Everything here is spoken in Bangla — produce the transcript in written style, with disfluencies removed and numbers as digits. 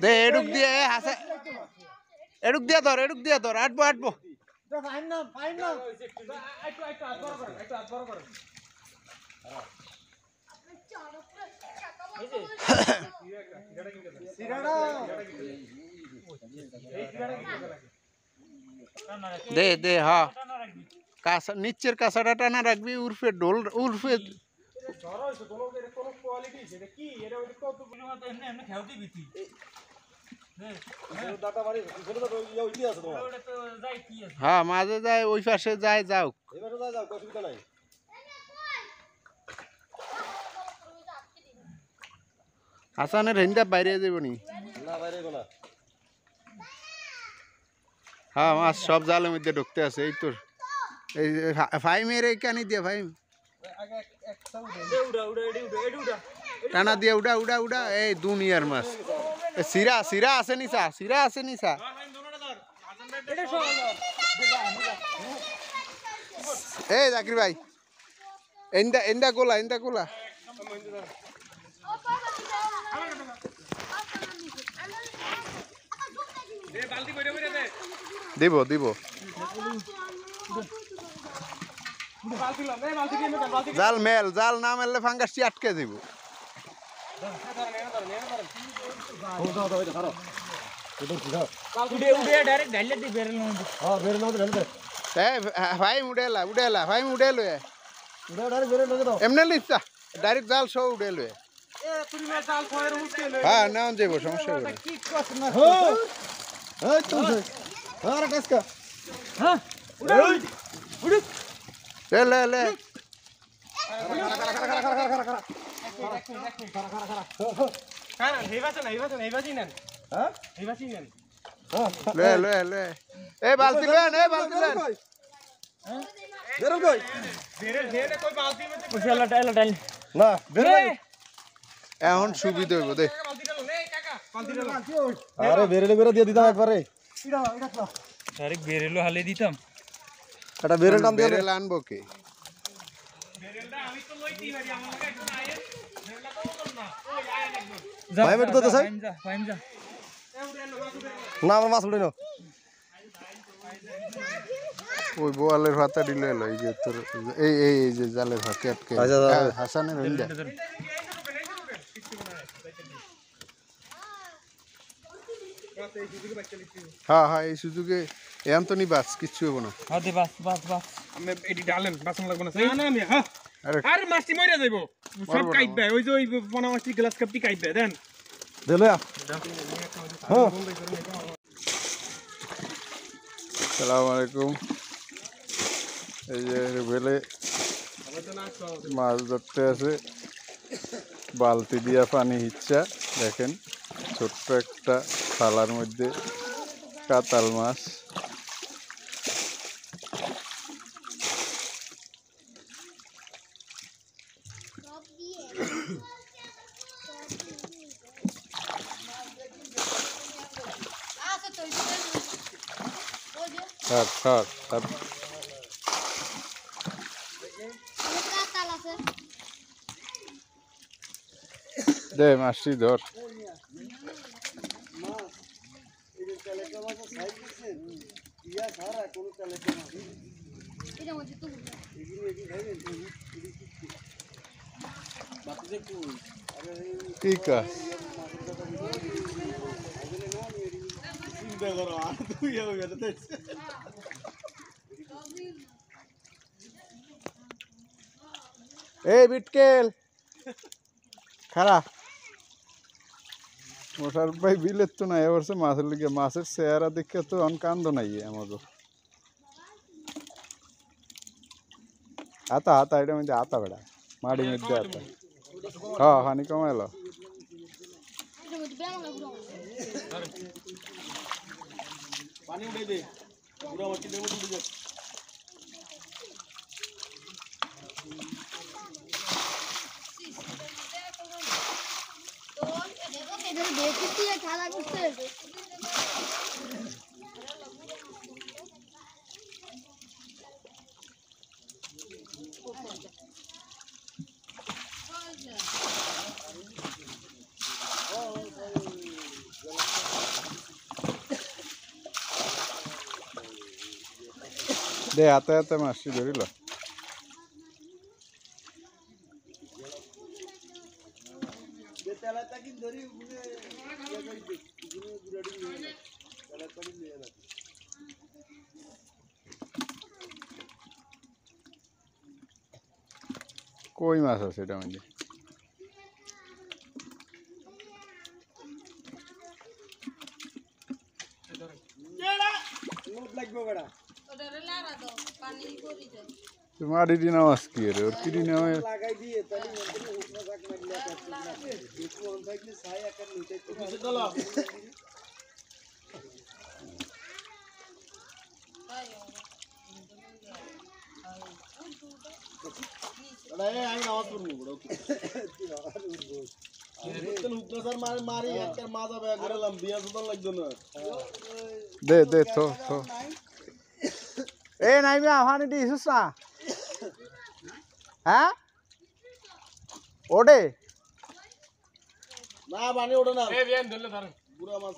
দে এডুক দিয়ে হাসে এডুক দিয়ে ধর আটবো দে দে হ্যাঁ কাঁচা নিচের কাঁচাটা টানা রাখবি উর্ফে ডোল উর্ফে হ্যাঁ মাঝে যায় ওই পাশে যায় যাও হাসানের হিন্দা বাইরে যাব নি হ্যাঁ মাছ সব জালের মধ্যে ঢুকতে আছে এই তোর এই ফাইমের এইখানে দিয়ে ফাইম টানা দিয়ে উড়া এই দুনিয়ার মাছ সিরা আছে নিচা এই জাকির ভাই এন্দা গোলা দিব জাল না মেললে ফাঙ্গাসটি আটকে দিব এমনি লিখা ডাইরেক্ট জাল সহ উঠে লয়ে হ্যাঁ না যাবো সমস্যা লে এই বালতি লেন এখন সুবিধা হইব দে আরে বেরেলে করে দিয়ে দিতাম একবারে ডাইরেক্ট বেরেলো হালে দিতাম এটা বেরেল টান দিয়ে বেরেল আনবো কে বেরেলটা আমি তো লইতি পারি আমার লাগে একটু আয়ে বেরেলটা তো বল না ওই আয়ে লাগবে ভাই বেট তো দেখাই ফাইম যা না আমার মাছ উড়ে নাও ওই বোয়ালের ভাতা দিলে এলো এই যে তোর এই যে জালের ভাতে আটকে হাসানের হইন্দা হ্যাঁ এই সুযোগে এখন তো নি বাস কিচ্ছু হবো না আদে বাস আমি এডি ডালেন বাসন লাগবে না না আমি হ্যাঁ আরে মাছটি মরে যাইব সব কাইবে ওই যে ওই পোনা মাছটি গ্লাস কাপটি কাইবে দেন দেলে হ্যাঁ আসসালামু আলাইকুম এই যে বেলে মাছ ধরতে আছে বালতি দিয়া পানি হিচ্ছা দেখেন ছোট্ট একটা থালার মধ্যে কাতাল মাছ দে মাছটি ধর ঠিক আছে এই বিটকেল খারাপ মোশারফ ভাই বিলের তো নাই এবার মাছের লিগে মাছের চেহারা দেখে তো অনকান্দ নাই আমাকে হাতা এটা মধ্যে হাতা বেড়া মাড়ির মধ্যে হাতা হ্যাঁ হানি কমাইলো পানি উঠে দে পুরো মাটি দেবো উঠে যা দে হাতে হাতে মাছটি ধরিল কই মাছ আছে এটা মধ্যে মারি দিনা মাছ কি রে ওর কিরি না আমি নামাজ পড়বো বড় মারি একটা মাজা বেয়া করলাম বিয়া সুতন লাগতো না দে দে তো এ নাইবা পানি দিছিস না হ্যাঁ ওডে না পানি ওঠে না এই বিয়ান ধরলে ধরেন পুরা মাছ